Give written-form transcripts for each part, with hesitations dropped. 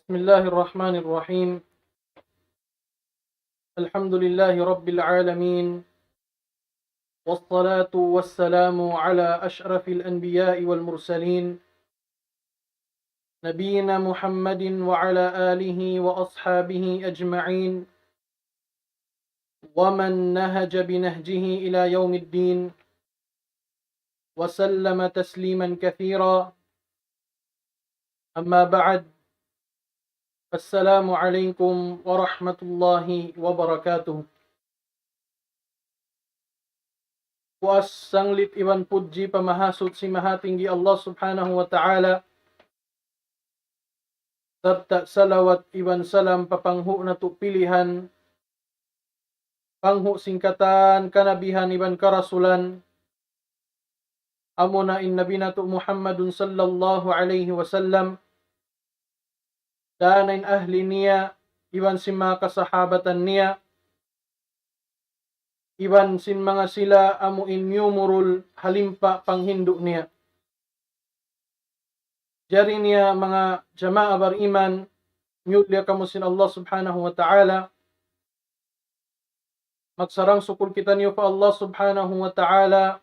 بسم الله الرحمن الرحيم. الحمد لله رب العالمين، والصلاة والسلام على أشرف الأنبياء والمرسلين، نبينا محمد وعلى آله وأصحابه أجمعين، ومن نهج بنهجه إلى يوم الدين، وسلم تسليما كثيرا. أما بعد، السلام عليكم ورحمة الله وبركاته. Puas sanglit iwan puji pamahasot si mahatinggi Allah subhanahu wa ta'ala, serta salawat iwan salam papanghu na tu pilihan, panghu singkatan kanabihan iwan karasulan, amo na in nabi na tu Muhammadun sallallahu alaihi wasallam, danain ahli niya, iwan si mga kasahabatan niya, iwan sin mga sila amo inyumurul halimpa panghindu niya. Jari niya mga jama'a bariman, nyudliya kamusin Allah subhanahu wa ta'ala, magsarang sukul kita niyo pa Allah subhanahu wa ta'ala,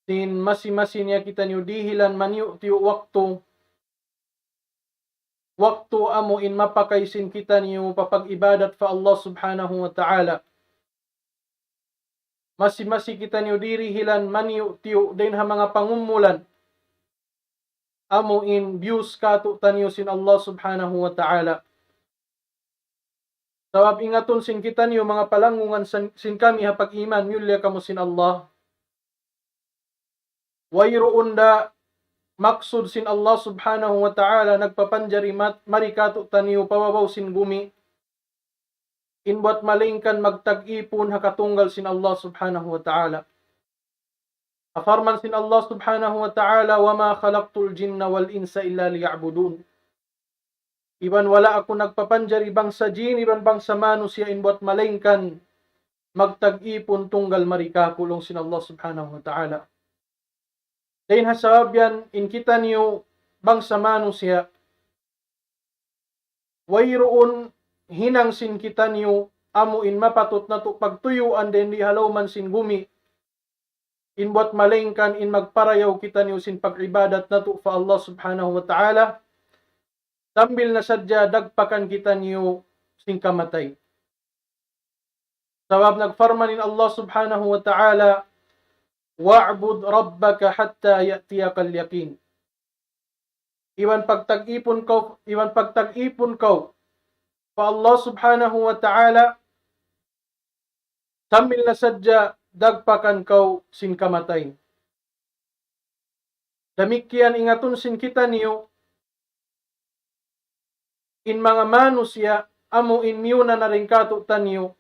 sin masi-masi niya kita niyo dihilan maniyo tiyo waktu amo in mapakaisin kita niyo papag-ibadat fa Allah subhanahu wa ta'ala. Masi-masi kita niyo dirihilan maniyo tiyo din ha mga pangumulan, amo in views kato tanyo sin Allah subhanahu wa ta'ala. Sabab ingaton sin kita niyo mga palangungan sin kami hapag iman, yulya kamo sin Allah. Wayroon da maksud sin Allah subhanahu wa ta'ala nagpapanjari marikato tanyo pawawaw sin gumi. Inbuat malingkan magtag-ipon hakatunggal sin Allah subhanahu wa ta'ala. Afarman sin Allah subhanahu wa ta'ala, wa ma khalaqtul jinna wal insa illa liya'budun. Iban wala ako nagpapanjari bang sa jin, iban bang sa manusia inbuat malingkan magtag-ipon tunggal marika kulong sin Allah subhanahu wa ta'ala. Dahin hasabab yan, in kita niyo bang sa manusia, wayroon hinang sin kita niyo amo in mapatot na to pagtuyuan din di halaw man sin gumi, inbuat malingkan in magparayaw kita niyo sin pag-ibadat na to fa Allah subhanahu wa ta'ala, sambil na sadya dagpakan kita niyo sin kamatay. Sabab nagfarmanin Allah subhanahu wa ta'ala, wa'bud rabbaka hatta ya'tiyakal yaqin. Iwan pagtag-ipon ko fa Allah subhanahu wa ta'ala, sambil na sadya dagpakan kau sin kamatay. Damikian ingaton sin kita niyo in mga manusia, amo in miyuna na rin kato tanyo,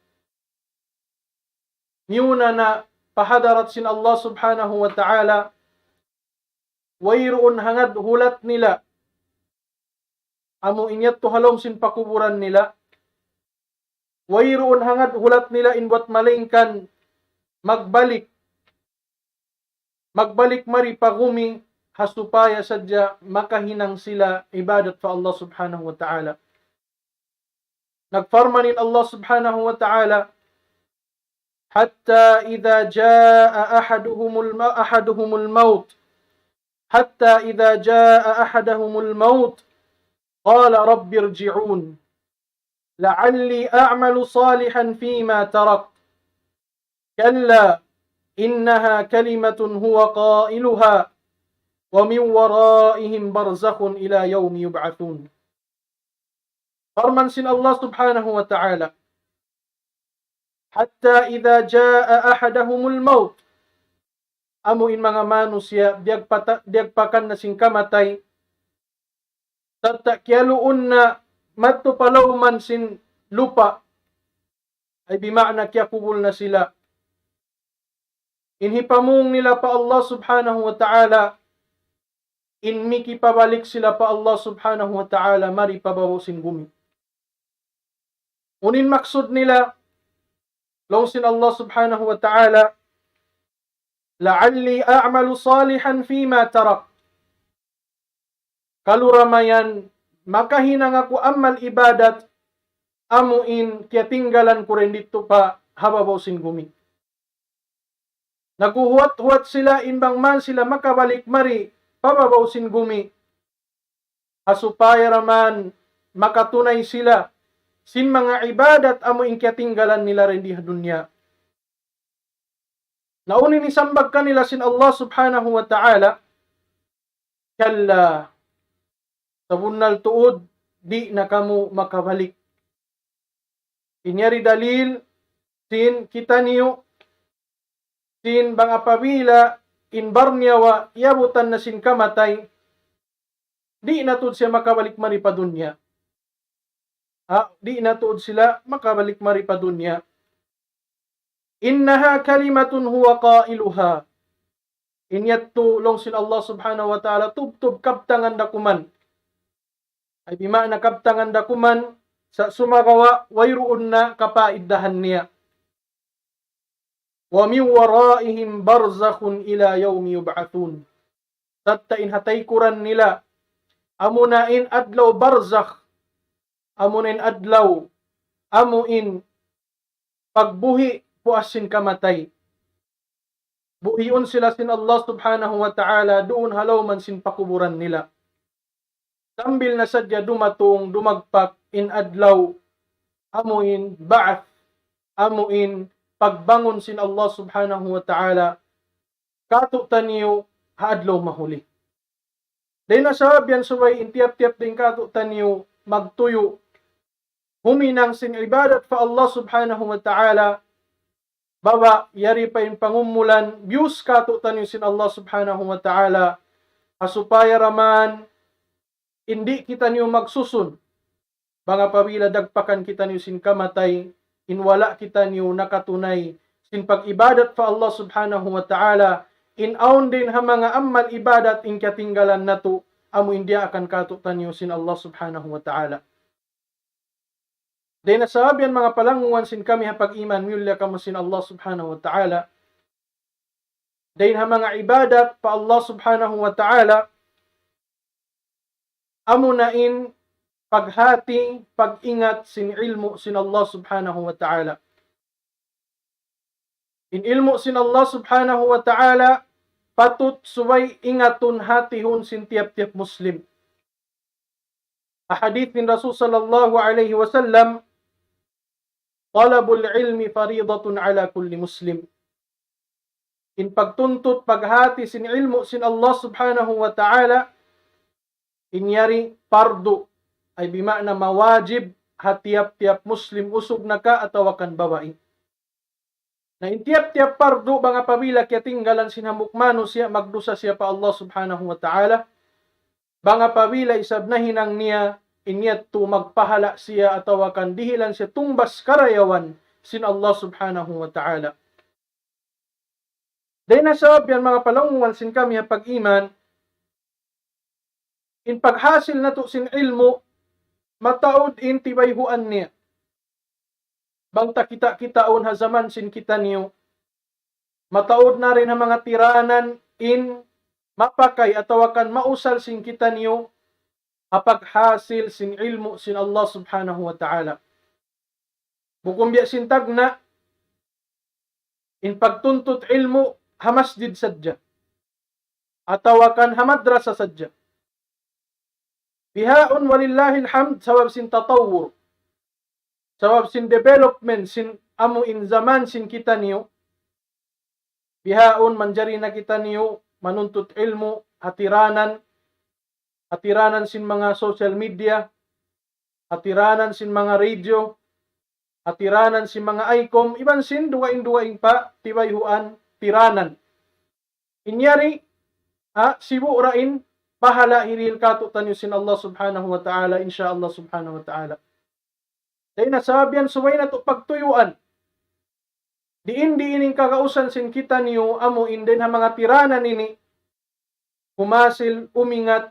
miyuna na pahadarat sin Allah subhanahu wa ta'ala, wayroon hangad hulat nila, amo inyat to halom sin pakuburan nila, wayroon hangad hulat nila inbuat malingkan magbalik mari pagumi, hasupaya sadya makahinang sila ibadat fa Allah subhanahu wa ta'ala. Nagfarmanin Allah subhanahu wa ta'ala, hatta idha jaa ahaduhumul maut qala rabbi irji'un la'alli a'malu salihan fima tarak kalla innaha kalimatun huwa qailuha wa min waraihim barzakhun ila yawmi yub'athun. Farman sin Allah subhanahu wa ta'ala, hatta idha jaa ahadahumul maut, amo in mga manusia diagpakan na sing kamatay, tattakyaluun na matupalawman sin lupa, ay bima'na kyakubul na sila. Inhipamung nila pa Allah subhanahu wa ta'ala, inmiki pabalik sila pa Allah subhanahu wa ta'ala, mari pabawo sin gumi. Unin maksud nila, longsin Allah subhanahu wa ta'ala, la'alli a'malu salihan fima tarak. Kaluramayan makahina nga ko amal ibadat, amuin kaya tinggalan ko rin dito pa hababaw sin gumi. Naguhuat-huat sila inbang man sila makabalik mari pababaw sin gumi. Asupaya raman makatunay sila sin mga ibadat amuin kaya tinggalan nila rin di dunya. Naunin isambag kanila sin Allah subhanahu wa ta'ala, kalla, sa bunal tuod, di na kamu makabalik. Inyari dalil, sin kita niyo, sin bang apabila, inbar niya wa, iabutan na sin kamatay, di na tuod siya makabalik mari pa dunya. Di na tuod sila makabalik mari pa dunya. Innaha kalimatun huwa qailuha. Inyat tulong sin Allah subhanahu wa ta'ala, tubtub kabtangan dakuman. Ay bimana kabtangan dakuman, sa sumagawa, wayruun na kapaiddahan niya. Wa min waraihim barzakhun ila yawmi yub'athun. Tatta inhatay kuran nila, amunain adlaw barzakh, amunain adlaw, amuin pagbuhi puasin kamatay. Buhiyon sila sin Allah subhanahu wa ta'ala, doon halaw man sin pakuburan nila. Sambil na sadya dumatong, dumagpak, in adlaw, amuin ba'ath, amuin pagbangon sin Allah subhanahu wa ta'ala, katutan niyo haadlaw mahuli. Dahil nasabyan suway intiap-tiap din katutan niyo magtuyo, huminang sin ibadat fa Allah subhanahu wa ta'ala, baba yari pa yung pangumulan, views katutan niyo sin Allah subhanahu wa ta'ala, asupaya raman, hindi kita niyo magsusun, mga pabila dagpakan kita niyo sin kamatay, inwala kita niyo nakatunay, sin pag-ibadat fa Allah subhanahu wa ta'ala, inaon din ha mga amal ibadat in katinggalan nato, amo hindi akan katutan niyo sin Allah subhanahu wa ta'ala. Dahil nasabihan mga palanguan sin kami ha pag-iman, miyulya kamo sin Allah subhanahu wa ta'ala. Dahil ha mga ibadat pa Allah subhanahu wa ta'ala, amunain paghati, pag-ingat sin ilmu sin Allah subhanahu wa ta'ala. In ilmu sin Allah subhanahu wa ta'ala, patut suway ingatun hatihon sin tiap-tiap Muslim. Ahadith min Rasul sallallahu alaihi wasallam, talabul ilmi faridatun ala kulli Muslim. In pagtuntut, paghati sin ilmu sin Allah subhanahu wa ta'ala, inyari pardo, ay bimana mawajib hatiap-tiap Muslim usog na ka atawakan babae. Na intiap-tiap pardo mga pabila kaya tinggalan sinamukmano siya, magdusa siya pa Allah subhanahu wa ta'ala. Mga pabila isab na hinang niya, inyat to magpahala siya atawakan dihilan siya tumbas karayawan sin Allah subhanahu wa ta'ala. Dahil nasabyan mga palanguan sin kami pag-iman, in paghasil na to sin ilmo, mataod in tibayhuan niya. Bangta kita-kitaon ha zaman sin kita niyo, mataod na rin ang mga tiranan in mapakay atawakan mausal sin kita niyo, apaghasil sin ilmu sin Allah subhanahu wa ta'ala. Bukumbya sin tagna, in pagtuntut ilmu, hamasjid sadya, atawakan hamadrasa sadya. Bihaon walillahil hamd, sawab sin tatawur, sawab sin development, sin amu in zaman sin kita niyo, bihaon manjari na kita niyo, manuntut ilmu, hatiranan sin mga social media, hatiranan sin mga radio, hatiranan sin mga ICOM, iban sin duwaing-duwaing pa, tibayhuan, tiranan. Inyari, sibu rain, pahala hiril katutan niyo sin Allah subhanahu wa ta'ala, insya Allah subhanahu wa ta'ala. Dahil nasabihan, suway na to pagtuyuan. Diin ining kakausan sin kita niyo, amo indin ha mga tiranan ini, humasil, umingat,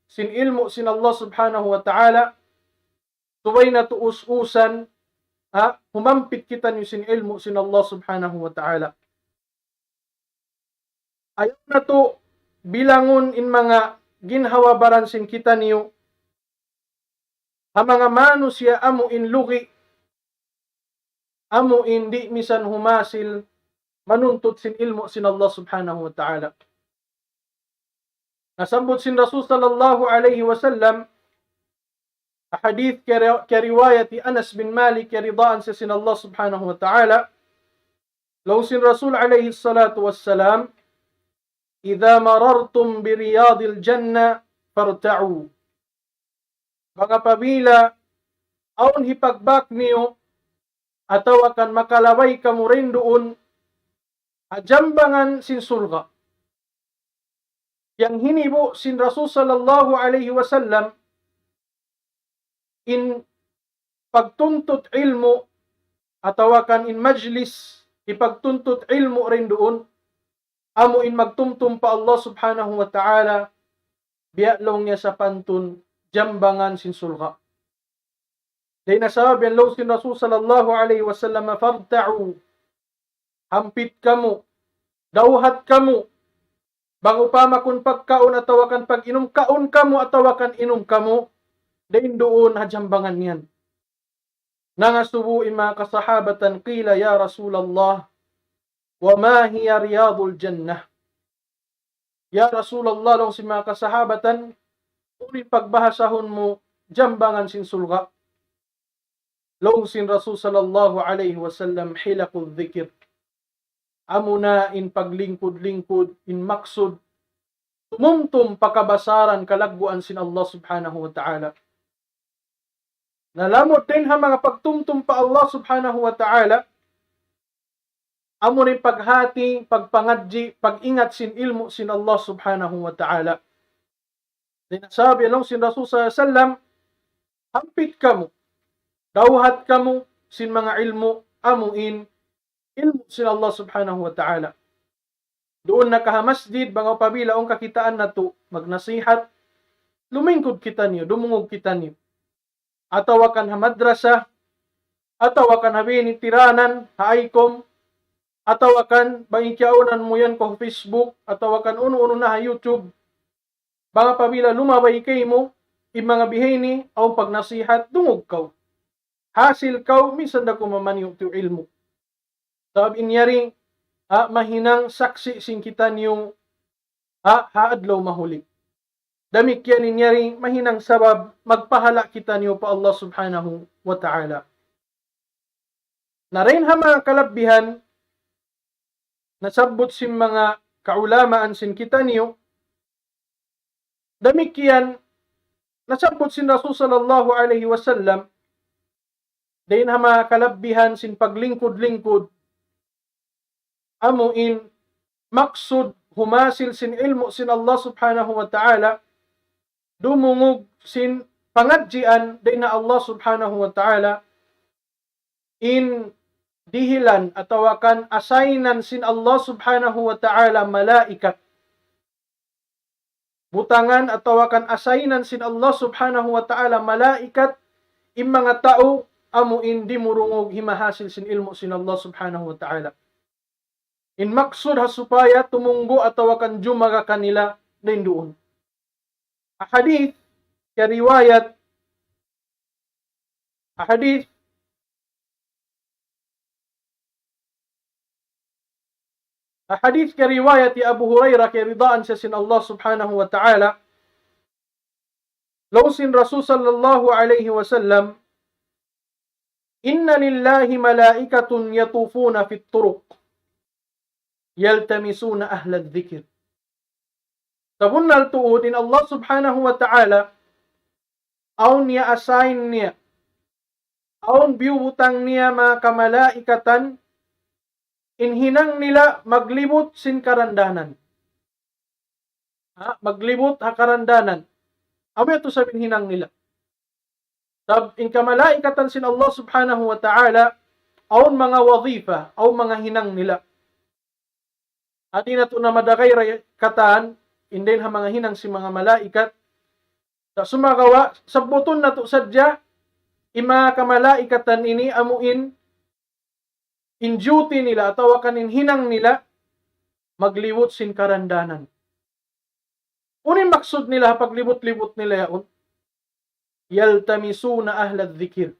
sin ilmu sin Allah subhanahu wa ta'ala, suway na to us-usan, humampit kita niyo sin ilmu sin Allah subhanahu wa ta'ala. Ayaw na to bilangon in mga ginhawabaran sin kita niyo, ang mga manusia amo in lugi, amo indi misan humasil manuntut sin ilmu sin Allah subhanahu wa ta'ala. Nasambut sin Rasul sallallahu alaihi wasallam hadith keriwayati Anas bin Malik ridaan sa sin Allah subhanahu wa ta'ala. Law sin Rasul alaihi salatu wassalam, idha marartum bi riyadil jannah farta'u. Mga pabila, aun hipagbak niyo, ataw akan makalaway kamo rin doon, ajambangan sin sulga. Yang hinibo sin Rasul sallallahu alaihi wasallam, in pagtuntut ilmu, ataw akan in majlis, ipagtuntut ilmu rin doon, amo in magtumtum pa Allah subhanahu wa ta'ala, biyalong niya sa pantun, jambangan sin sulga. Dahil nasabi ang law sin Rasul sallallahu alaihi wasallam, farta'u, hampit kamo, dawhat kamo, bago pa makun pagkaon atawakan pag-inom, kaon kamo atawakan inom kamo, dahil doon hajambangan niyan. Nangasubuin mga kasahabatan, qila ya Rasulallah, wa ma hiya riyadul jannah. Ya Rasulallah, long si mga kasahabatan, uli pagbahasahon mo, jambangan sin sulga. Long sin Rasul sallallahu alaihi wasallam, hilakul dhikr. Amo na in paglingkod-lingkod, in maksud, tumumtum pakabasaran kalagbuan sin Allah subhanahu wa ta'ala. Nalamot din ha mga pagtumtum pa Allah subhanahu wa ta'ala, amo rin paghati, pagpangadji, pag-ingat sin ilmu sin Allah subhanahu wa ta'ala. Dinasabi along sin Rasul sallallahu alaihi wasallam, hampit kamo, dawhat kamo sin mga ilmu, amuin ilmu sin Allah subhanahu wa ta'ala. Doon nakahamasjid, mga pabila, ang kakitaan na to, magnasihat, lumingkod kita niyo, dumungog kita niyo. Atawakan ha madrasa, atawakan ha binitiranan, ha ICOM, atawakan bangikyaonan mo yan ko Facebook, atawakan uno-uno na ha YouTube. Mga pabila, lumabay kay mo, yung mga bihini, ang pagnasihat, dungog kaw. Hasil kaw, minsan na kumamaniw to ilmu. Sabi inyari, mahinang saksi sing kita niyo, haadlaw mahuli. Damik yan inyari, mahinang sabab, magpahala kita niyo pa Allah subhanahu wa ta'ala. Na rin ha mga kalabihan, nasabot sin mga kaulamaan sin kita niyo, damik yan, nasabot sin Rasul sallallahu alaihi wasallam, dahin ha mga kalabihan sin paglingkod-lingkod, amuin maksud humasil sin ilmu sin Allah subhanahu wa ta'ala, dumungog sin pangadjian din na Allah subhanahu wa ta'ala, in dihilan atawakan assignan sin Allah subhanahu wa ta'ala malaikat. Butangan atawakan assignan sin Allah subhanahu wa ta'ala malaikat, in mga tao amuin di murungog himahasil sin ilmu sin Allah subhanahu wa ta'ala. In maksud hasupaya tumunggo atawakan jumaga kanila din doon. Ahadith keriwayat keriwayat Abu Hurairah keridaan sa sin Allah subhanahu wa ta'ala, law sin Rasul sallallahu alaihi wasallam, inna lillahi malaikatun yatufuna fit turuq yaltamisuna ahla dhikr. Tabunnal tuod in Allah subhanahu wa ta'ala, aun niya assign niya, aun biubutang niya mga kamalaikatan, inhinang nila maglibot sin karandanan. Maglibot ha karandanan. Amo ito sabihin hinang nila. In kamalaikatan sin Allah subhanahu wa ta'ala, aun mga wazifa, aun mga hinang nila. At inato na madagay kataan, indin ha mga hinang si mga malaikat, sa sumagawa, sabuton na to sadya, ima kamalaikatan ini amuin, in duty nila, atawakan in hinang nila, magliwot sin karandanan. Unin maksud nila, paglibot-libot nila yaon, yaltamisuna ahla dzikir.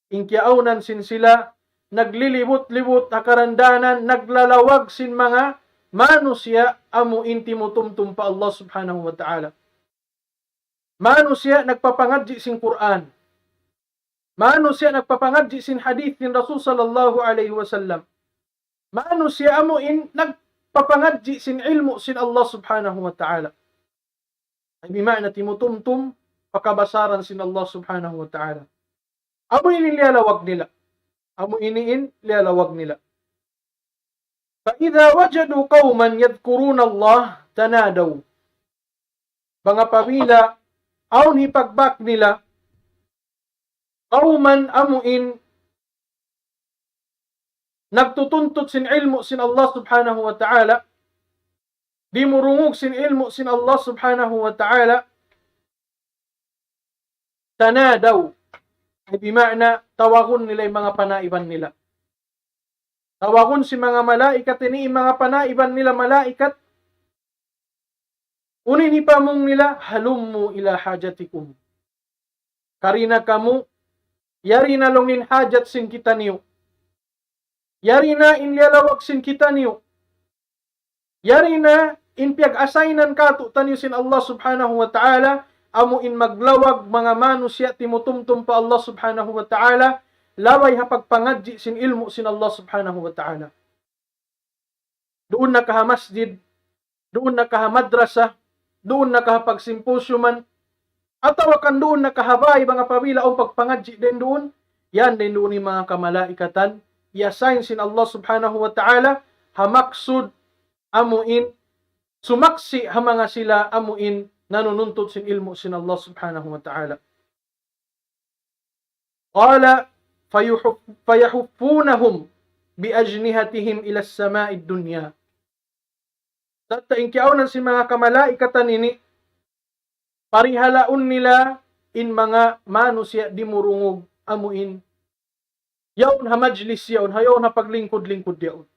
Inkiaunan sin sila naglilibot-libot akarandanan, naglalawag sin mga manusia amo inti mutumtum pa Allah subhanahu wa ta'ala. Manusia nagpapangadji sin Quran. Manusia nagpapangadji sin hadith ni Rasul sallallahu alaihi wasallam. Manusia amo in nagpapangadji sin ilmu sin Allah subhanahu wa ta'ala. Ay bima'na timutumtum pakabasaran sin Allah subhanahu wa ta'ala. Amo inilalawag nila. Amo iniin lialawag nila. فَإِذَا وَجَدُوا قَوْمًا يَذْكُرُونَ اللَّهَ تَنَادَوْا. Mga pamila, aun hipagbak nila, qawman amuin, nagtutuntut sin ilmu sin Allah subhanahu wa ta'ala, di murungog sin ilmu sin Allah subhanahu wa ta'ala, tanadaw, ay bima'na, tawagon nila yung mga panaiban nila. Tawagon si mga malaikat, ini mga panaiban nila malaikat, unin ipamong nila, halummu ila hajatikum. Karina kamu, yari na longin hajat sin kita niyo. Yari na inlialawag sin kita niyo. Yari na inpiag-asaynan kato tanyo sin Allah subhanahu wa ta'ala, amo in maglawag mga manusya timutumtum pa Allah subhanahu wa ta'ala, laway hapagpangadji sin ilmu sin Allah subhanahu wa ta'ala. Doon na kaha masjid, doon na kaha madrasa, doon na kaha pagsimposyuman, ataw kan doon na kahabay mga pamila o pagpangadji din doon, yan din doon yung mga kamalaikatan, i-assign sin Allah subhanahu wa ta'ala, hamaksud, amuin, sumaksi ha mga sila, amuin, nanununtut sin ilmu sin Allah subhanahu wa ta'ala. Qala, fayahuffunahum biajnihatihim ila as-sama'i dunya. Tata inkiaunan si mga kamalaikatan ini, parihalaon nila in mga manusya di murungog amuin. Yaon ha majlis yaon, hayaon ha paglingkod-lingkod yaon.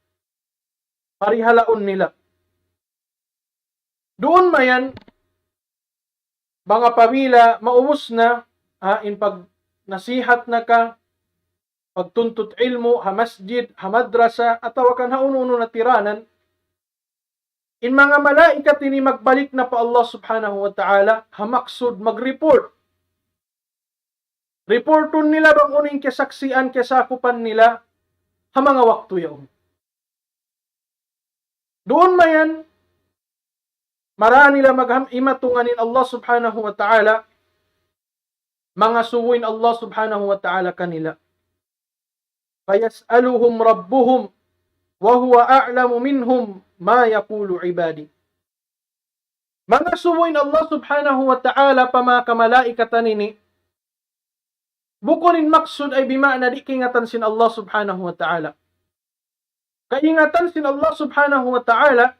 Parihalaon nila. Doon mayan, mga pamila, maubos na, in pag nasihat na ka, pagtuntut ilmu, ha masjid, ha madrasa, at tawakan ha uno-uno na tiranan, in mga malaikat ini magbalik na pa Allah subhanahu wa ta'ala, hamaksud, mag-report. Reporton nila bang uning kasaksian, kasakupan nila, ha mga waktu yaon. Doon mayan, marami nila mag-imatunganin Allah subhanahu wa ta'ala, mga suwin Allah subhanahu wa ta'ala kanila. Fayas'aluhum rabbuhum, wa huwa a'lamu minhum, ma yaqulu ibadi. Mga suwin Allah subhanahu wa ta'ala pa mga kamalaikatan ini, bukunin maksud ay bima'na di kingatan sin Allah subhanahu wa ta'ala. Kaingatan sin Allah subhanahu wa ta'ala,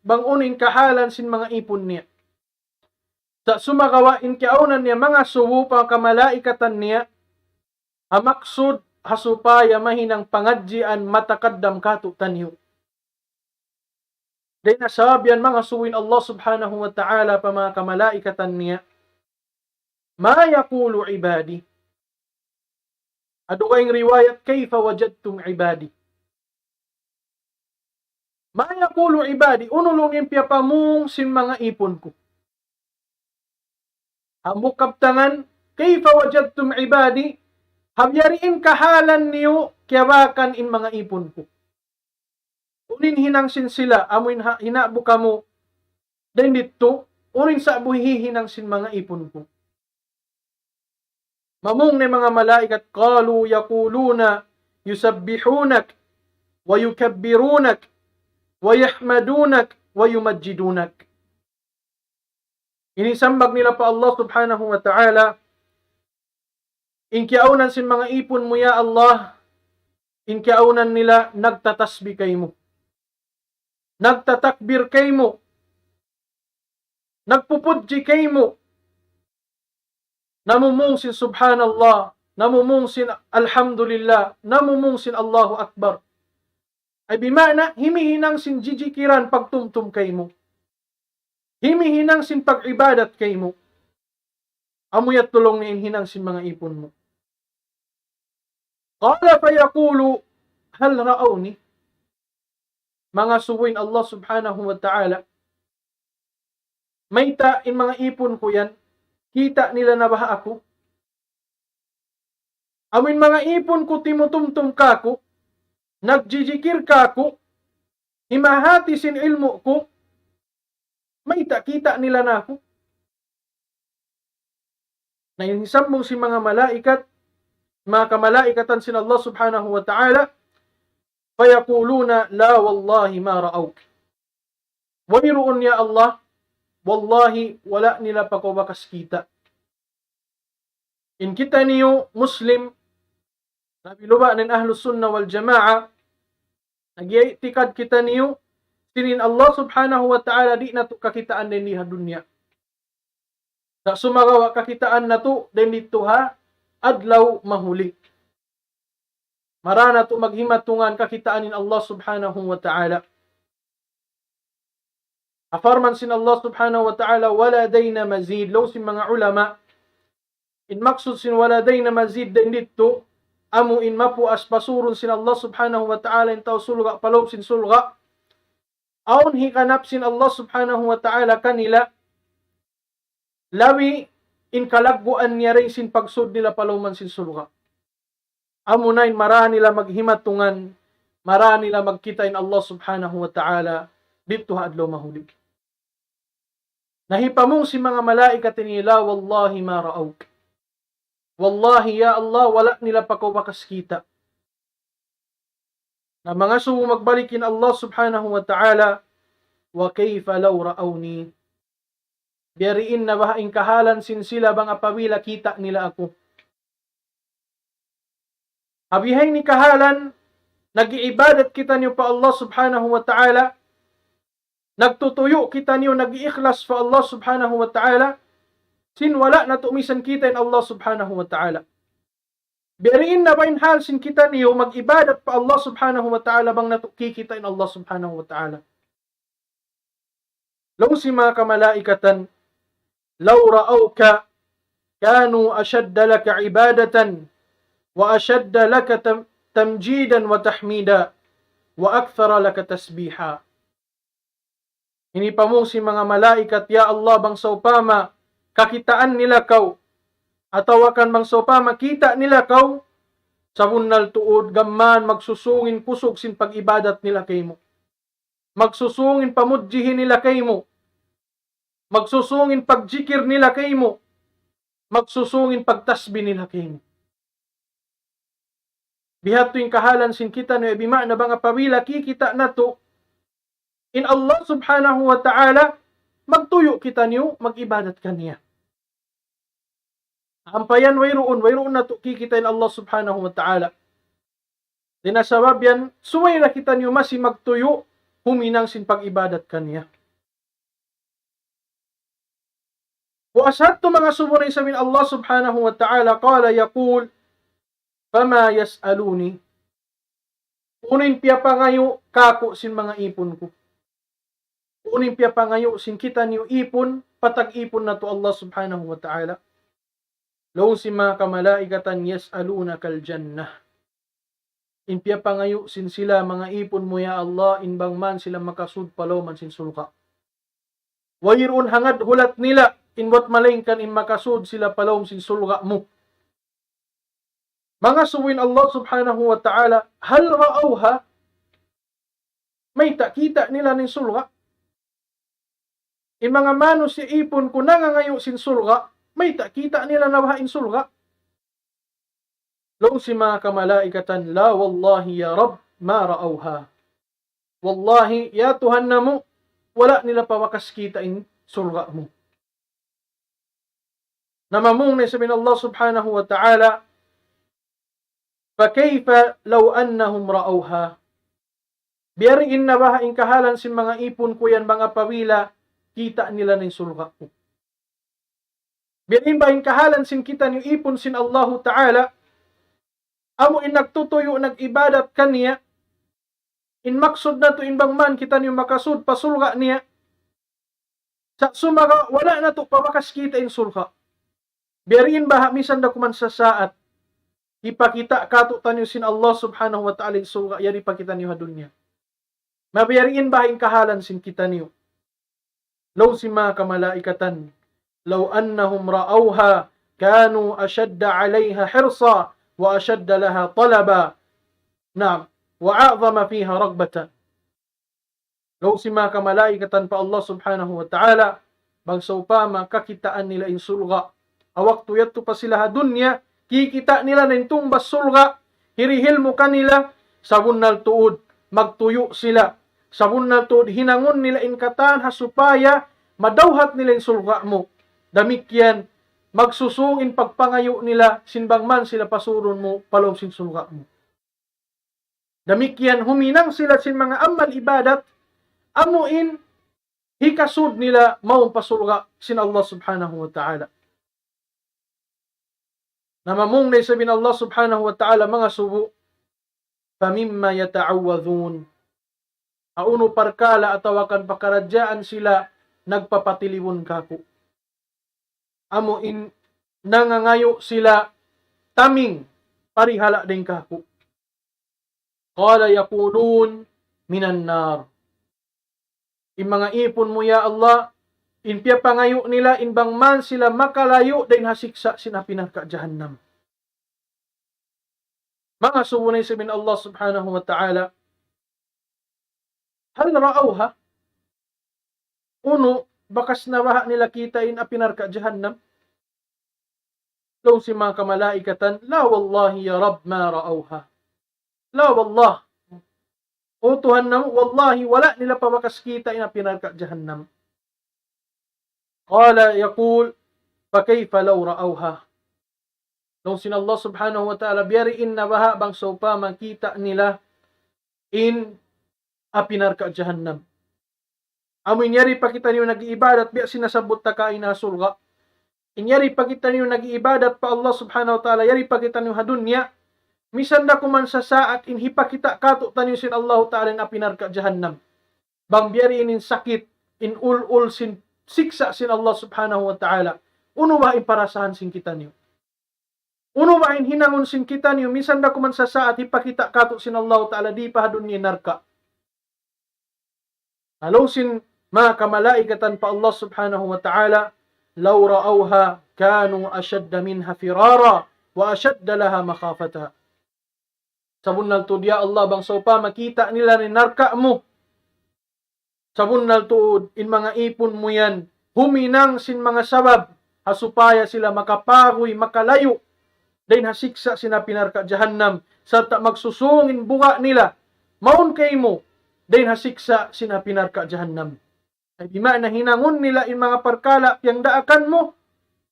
bangunin kahalan sin mga ipon niya. Sa sumagawain kiaunan niya mga suwu pa kamalaikatan niya, hamaksud hasupaya mahinang pangadjian matakaddam kato tanyo. Dahil nasabihan mga suwin Allah subhanahu wa ta'ala pa mga kamalaikatan niya, ma yaqulu ibadi. Ado kayong riwayat, kayfa wajadtum ibadi. Ma yaqulu ibadi, unulungin piyapamung sin mga ipon ko. Hambuk kaptangan, kayfa wajadtum ibadi, habyariin kahalan niyo, kiyawakan in mga ipon ko. Unin hinangsin sila, amuin hinabu kamo, then dito, unin sa buhihi hinangsin mga ipon ko. Mamung ni mga malaikat, qalu yaquluna, yusabbihunak, wa yukabbirunak, wa yahmadunak, wa yumajjidunak. Inisambag nila pa Allah subhanahu wa ta'ala, inkiaunan sin mga ipon mo ya Allah, inkiaunan nila nagtatasbih kay mo. Nagtatakbir kay mo. Nagpupudji kay mo. Namumungsin subhanallah, namumungsin alhamdulillah, namumungsin Allahu Akbar. Ay bimana, himihinang sin jijikiran pagtumtum kay mo. Himihinang sin pag-ibadat kay mo. Amuyat tulong ni inhinang sin mga ipon mo. Qala fa yaqulu hal ra'awni? Mga suwin Allah subhanahu wa ta'ala, may ta in mga ipon ko yan, kita nila na ba ako? Amin mga ipon ko timutumtum kako, nagjijikir kako, himahati sin ilmo ko, may ta kita nila na ako. Nainhisam mong si mga malaikat, mga kamalaikatan sin Allah subhanahu wa ta'ala, fayakuluna la wallahi ma ra'awk. Waniroon ya Allah, wallahi wala nila pa ko bakas kita. In kita niyo Muslim, nabiluba ng Ahlus Sunnah wal Jama'a, nagyaitikad kita niyo, sinin Allah subhanahu wa ta'ala di na to kakitaan din liha dunya. Sa sumagawa kakitaan na to, din dito ha, adlaw mahuli. Marana to maghimatungan kakitaan ni Allah subhanahu wa ta'ala. Afarman sin Allah subhanahu wa ta'ala, wala dayna mazid. Law sin mga ulama, in maksud sin wala dayna mazid din dito, amu in mapu as pasurun sin Allah subhanahu wa ta'ala, in tao sulga, palob sin sulga. Aun hikanap sin Allah subhanahu wa ta'ala kanila, lawi in kalagbuan niya rin sin pagsud nila paluman sin sulga. Amo na in mara nila maghimatungan, mara nila magkita in Allah subhanahu wa ta'ala, dito adlaw mahuli. Nahipamong si mga malaikat nila, wallahi ma ra'awk. Wallahi ya Allah, wala nila pa ko makaskita. Na mga sumo magbalikin Allah subhanahu wa ta'ala, wa kayfa law ra'awni. Biyariin na bahaing kahalan sin sila bang apabila kita nila ako. Habihay ni kahalan, nag-iibadat kita niyo pa Allah subhanahu wa ta'ala, nagtutuyo kita niyo, nag-iikhlas pa Allah subhanahu wa ta'ala, sin wala na tumisan kita in Allah subhanahu wa ta'ala. Biyariin na ba in hal sin kita niyo, mag-ibadat pa Allah subhanahu wa ta'ala bang natuki kita in Allah subhanahu wa ta'ala. Law si mga kamalaikatan, law ra'awka, kanu ashadda laka ibadatan, wa ashadda laka tamjidan wa tahmida, wa akthara laka tasbiha. Hinipamong si mga malaikat, ya Allah, bang saupama, kakitaan nila kau, atawakan bang saupama, kita nila kau, sa bunal tuod, gamman, magsusungin kusog sin pag-ibadat nila kay mo. Magsusungin pamudjihin nila kay mo. Magsusungin pagjikir nila kay mo. Magsusungin pagtasbi nila kay mo. Bihat yung kahalan sin kita no ibima na bang apabila kikita na to, in Allah subhanahu wa ta'ala, magtuyo kita niyo, mag-ibadat kaniya. Ampayan wayroon na to kikita in Allah subhanahu wa ta'ala. Dinasabab yan, suway na kita niyo masi magtuyo, huminang sin pag-ibadat kaniya. Wa ashadtu mga suburin sa min Allah subhanahu wa ta'ala, qala yaqul, fama yas'aluni. Unin piya pa ngayo kako sin mga ipon ko. Unin piya pa ngayo sin kita niyo ipon, patag-ipon na to Allah subhanahu wa ta'ala. Law si mga kamalaikatan yas'aluna kal jannah. In piya pa ngayo sin sila mga ipon mo ya Allah, in bang man sila makasud palaw man sin sulka. Wayirun hangad hulat nila, in wat malingkan in makasud sila palaw sin sulka mo. Mga suwin Allah subhanahu wa ta'ala, hal ra'awha, may takita nila ning sulga. In mga mano si ipon ko nangangayo sin sulga, may takita nila na bahain sulga. Law si mga kamalaikatan, la wallahi ya Rab, ma ra'awha. Wallahi, ya Tuhan na mo, wala nila pa makaskita in sulga mo. Namamong na sabihin Allah subhanahu wa ta'ala, fakayfa law annahum ra'awha. Biyariin na bahaing kahalan sin mga ipon ko yan, mga pawila, kita nila ng sulga ko. Biyariin bahaing kahalan sin kita niyo ipon sin Allahu Ta'ala, amo in nagtutuyo, nag-ibadat kaniya, in maksud na to in bang man kita niyo makasud, pasulga niya, sa sumaga, wala na to pamakaskita in sulga. Biyarin baha misan da kuman sa saat, ipakita kato tanyo sin Allah subhanahu wa ta'ala sulga, yari pakita niyo ha dunya. Mabiyariin bahaing kahalan sin kita niyo. Law si mga kamalaikatan, law annahum ra'awha, kanu ashadda alayha hirsa, wa ashadda laha talaba, na'am, wa a'zama fiha ragbatan. Law si mga kamalaikatan pa Allah subhanahu wa ta'ala, bangsaw pa makakitaan nila in sulga, awak tuyat pa sila ha dunya, kikita nila na tumbas sulga, hirihil mo kanila, sabunnal tuod, magtuyo sila, sabunnal tuod, hinangon nila in katan hasupaya, madawhat nila in sulga mo, damikyan, magsusungin pagpangayo nila, sinbang man sila pasuron mo, palom sin sulga mo. Damikyan, huminang sila sin mga amal ibadat, amuin, hikasud nila maong pasulga sin Allah subhanahu wa ta'ala. Namamong na isabin Allah subhanahu wa ta'ala mga subo, pamimma yata'awadhun. Auno parkala atawakan pakaradyaan sila nagpapatiliwon kako. Amo in nangangayo sila taming parihala din kako. Qala yaqulun minan nar. In mga ipon mo ya Allah, in piya pangayo nila, inbang man sila makalayo, din hasiksa sinapinan ka jahannam. Mga subunay sabihin Allah subhanahu wa ta'ala, hal ra'awha? Uno, bakas nabaha nila kita in apinar ka jahannam? Law si mga kamalaikatan, la wallahi ya Rab ma ra'awha. La wallah. O Tuhan namu, wallahi wala nila pabakas kita in apinar ka jahannam. Qala yaqul, fakayfa law ra'awha? Nung sin Allah subhanahu wa ta'ala, biyariin na baha bang sopa makita nila in apinar ka jahannam. Amoy nyari pa kita niyo nag-iibadat, biya sinasabot ta ka inasulga. Inyari pa kita niyo nag-iibadat pa Allah subhanahu wa ta'ala, yari pa kita niyo hadunya, misan na kuman sa saat, in hipakita kato tanyo sin Allah ta'ala in apinar ka jahannam. Bang biyariin in sakit, in ul-ul sin siksa sin Allah subhanahu wa ta'ala. Uno ba in parasahan sin kita niyo? Uno ba in hinangon sin kita niyo, misan na kuman sa saat, hipakita kato sin Allah ta'ala, di pa hadunya narka. Alaw sin mga kamalaikatan pa Allah subhanahu wa ta'ala, law ra'awha kanu ashadda minha firara wa ashadda laha makhafata. Sabunnal tuod ya Allah bang sopa makita nila ni narka mo. Sabunnal tuod in mga ipon mo yan, huminang sin mga sabab, hasupaya sila makapagoy, makalayo, dahin hasiksa sinapinar ka jahannam, sa magsusungin buka nila, maun kay mo, dahin hasiksa sinapinar ka jahannam. Ay di na hinangon nila in mga parkala yang daakan mo,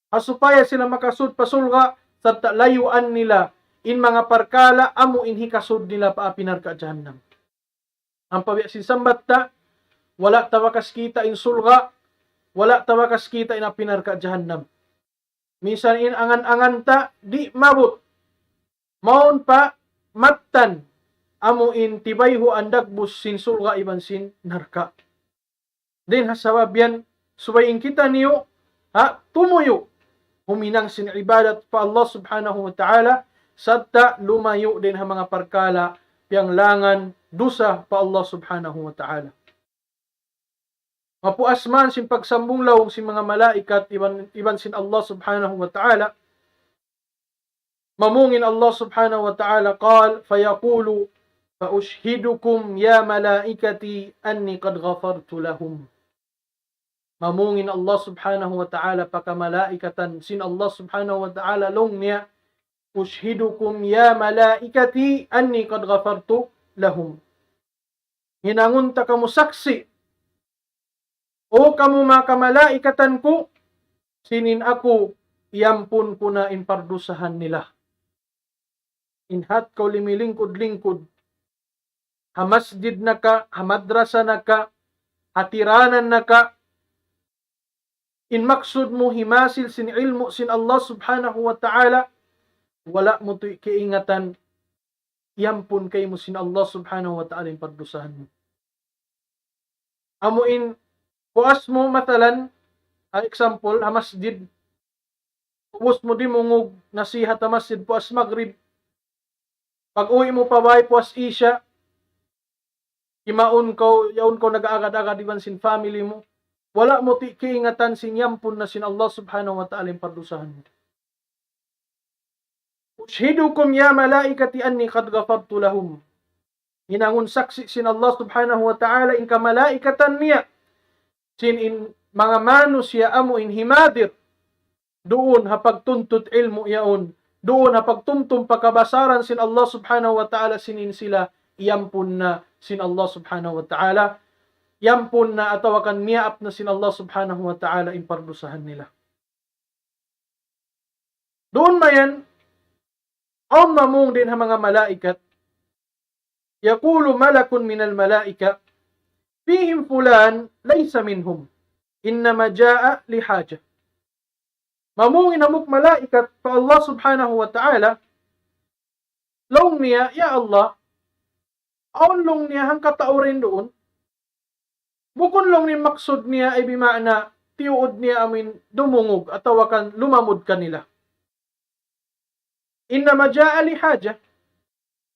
hasupaya sila makasud pasulga, sa layuan nila in mga parkala, amo in hikasud nila paapinar ka jahannam. Ang pabiya sinsambat ta, wala tawakas kita in sulga, wala tawakas kita in apinar ka jahannam. Misan in angan-angan ta, di mabot. Maon pa, matan, amo in tibayho andagbus sin sulga iban sin narka. Din hasababyan, subayin kita niyo, tumuyo, huminang sin ibadat pa Allah subhanahu wa ta'ala, sadta lumayo din ha mga parkala, piyang langan, dusa pa Allah subhanahu wa ta'ala. Mapuas man sin pagsambong law si mga malaikat, iban sin Allah subhanahu wa ta'ala, mamungin Allah subhanahu wa ta'ala, qal, fayaqulu, faushhidukum ya malaikati, anni qad ghafartu lahum. Mamungin Allah subhanahu wa ta'ala pakamalaikatan sin Allah subhanahu wa ta'ala long niya, ushhidukum ya malaikati anni qad ghafartu lahum. Hinangon ta kamo saksi, o kamo mga kamalaikatan ko, sinin ako, iampun ko na in pardusahan nila. Inhat ko limilingkod-lingkod, hamasjid na ka, hamadrasa na ka, hatiranan na ka, in maksud mo himasil sin ilmu sin Allah subhanahu wa ta'ala, wala mo to'y kiingatan, yampun kay mo sin Allah subhanahu wa ta'ala in pardusahan mo. Amuin, puas mo matalan, example, masjid, Ubos mo di mongog nasihat ta masjid puas Maghrib. Pag uwi mo pa bay puas Isya, yaon ko nag-aagad-agad iban sin family mo. Wala mo ti kiingatan sin yampon na sin Allah subhanahu wa ta'ala yung pardusahan mo. Ushidukum ya malaikati anni qad ghafartu lahum. Hinangun saksi sin Allah subhanahu wa ta'ala in kamalaikatan niya. Sin in mga manusia amo in himadir. Doon hapagtuntut ilmu yaon. Doon hapagtumtum pagkabasaran sin Allah subhanahu wa ta'ala sinin sila yampon na sin Allah subhanahu wa ta'ala. Yampon na atawakan miyaap na sin Allah subhanahu wa ta'ala in pardusahan nila. Doon mayan, ang mamung din ang mga malaikat, yaqulu malakun minal malaika, fihim fulan laysa minhum, innama jaa lihaja. Mamungin namuk malaikat pa Allah subhanahu wa ta'ala, long niya, ya Allah, aon long niya hang kataurin doon, bukon long ni maksud niya ay bimana, tiuod niya amin dumungog at tawakan lumamod kanila. Innama jaa lihaja,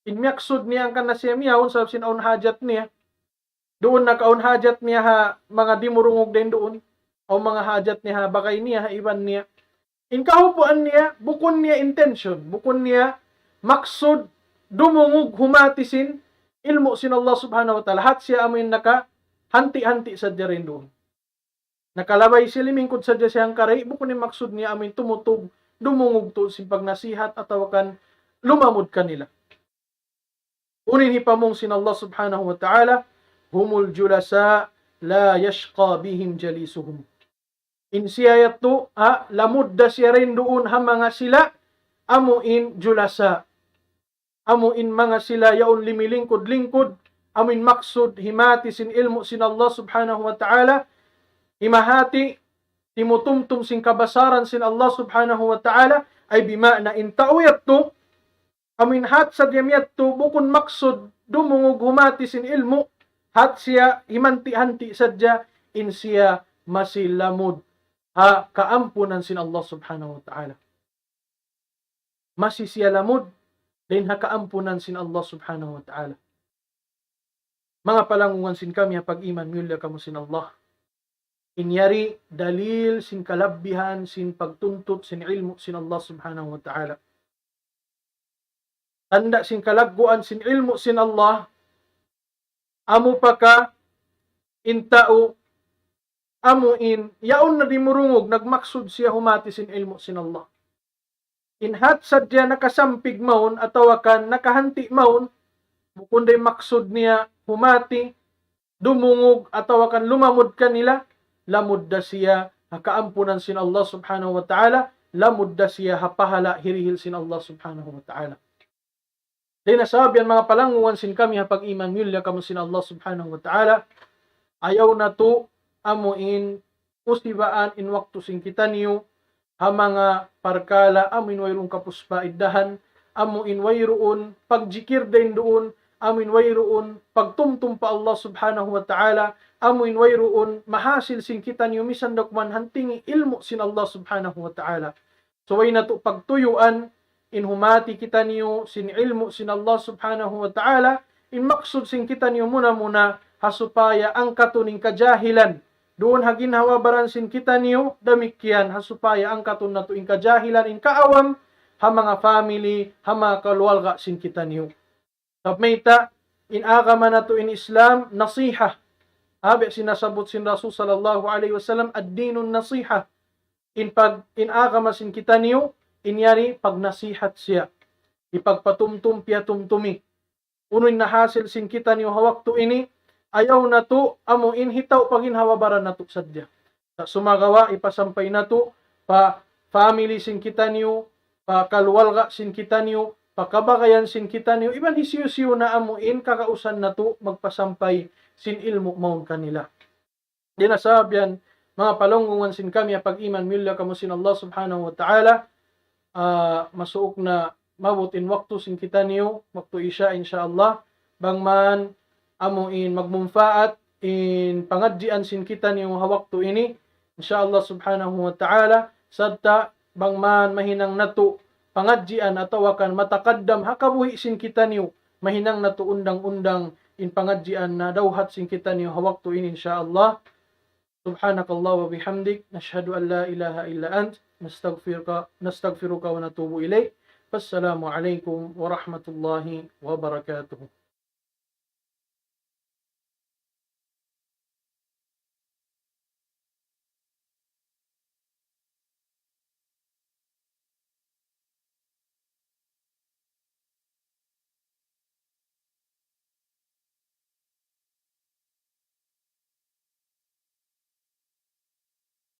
inmaksud niya ang kanasya miyawon sa sinaon hajat niya, doon nakaon hajat niya ha, mga dimurungog din doon, o mga hajat niya ha, bakay niya ha, iban niya. In kahupuan niya, bukon niya intention, bukon niya maksud, dumungog, humatisin, ilmu sin Allah subhanahu wa ta'ala, hat siya amin naka, hanti-hanti sadya rin doon. Nakalabay silimingkod sadya siyang karay, bukon niya maksud niya amin tumutog, dumungog to sin pagnasihat at tawakan, lumamod kanila. Unin hipamong sin Allah subhanahu wa ta'ala, humul julasa, la yashqa bihim jalisuhum. Insiyayat to, lamudda siya rin doon ha mga sila, amuin julasa. Amuin mga sila yaon limilingkod-lingkod, amin maksud, himati sin ilmu sin Allah subhanahu wa ta'ala, himahati, timutumtum sin kabasaran sin Allah subhanahu wa ta'ala, ay bima na intauyat to, amin hat sa diyamiyat to, bukon maksud, dumungog humati sin ilmu, hat siya himanti-hanti sadya, in siya masilamud, kaampunan sin Allah subhanahu wa ta'ala. Masisiya lamud, din kaampunan sin Allah subhanahu wa ta'ala. Mga palangungan sin kami pag-iman mulya kamo sin Allah. Inyari dalil sin kalabbihan sin pagtuntut sin ilmu sin Allah subhanahu wa ta'ala. Tanda sin kalagguan sin ilmu sin Allah, amo pa ka intao amuin yaon na dimurungog nagmaksud siya humati sin ilmu sin Allah. Inhat sadya nakasampig maun atawakan nakahanti maun, bukunday maksud niya humati, dumungog atawakan lumamod kanila, lamudda siya hakaampunan sin Allah subhanahu wa ta'ala, lamudda siya hapahala hirihil sin Allah subhanahu wa ta'ala. Dahil nasabi ang mga palanguan sin kami hapag-iman mulya kamo sin Allah subhanahu wa ta'ala, ayaw na to amuin usibaan in waktu sin kita niyo, ha mga parkala amin wayrong kapuspa iddahan, amuin wayroon pagjikir din doon, amin wayroon pagtumtum pa Allah subhanahu wa ta'ala, amuin wayroon mahasil sin kita niyo misan dokman hantingi ilmu sin Allah subhanahu wa ta'ala. So way na to pagtuyuan, in humati kita niyo sin ilmu sin Allah subhanahu wa ta'ala, in maksud sin kita niyo muna hasupaya ang katuning kajahilan, doon haginhawa baransin kita niyo, damikyan, hasupaya ang katun na tuing kajahilan, in kaawam, ha mga family, ha mga kalwalga sin kita niyo. Tapmayta, in agama na to in Islam, nasiha. Habi sinasabot sin Rasul sallallahu alaihi wasallam, ad-dinun nasiha. In agama sin kita niyo, inyari pag nasihat siya. Ipagpatumtum piatumtumi. Unoy nahasil sin kita niyo hawak to ini, ayaw na to, amuin hitaw paginhawabaran na to sadya. Sa sumagawa, ipasampay na to, pa family sin kita niyo, pa kalwalga sin kita niyo, pa kabagayan sin kita niyo, iban hisiyo-siyo na amuin, kakausan na to, magpasampay sin ilmu maun kanila. Dinasabyan, mga palonggungan sin kami, pag-iman milya kamo sin Allah subhanahu wa ta'ala, masuok na mabutin waktu sin kita niyo, waktu isya insyaallah, bangman, amuin magmumfaat in pangadjian sin kita niyong hawak to ini insyaallah subhanahu wa ta'ala sadta bangman mahinang nato pangadjian atawakan matakaddam hakabuhi sin kita niyo mahinang nato undang-undang in pangadjian na dawhat sin kita niyo hawak tuin insyaallah. Subhanakallah wa bihamdik nashhadu an la ilaha illa ant nastaghfiruka wa natubu ilayk. Wassalamu alaikum warahmatullahi wabarakatuh.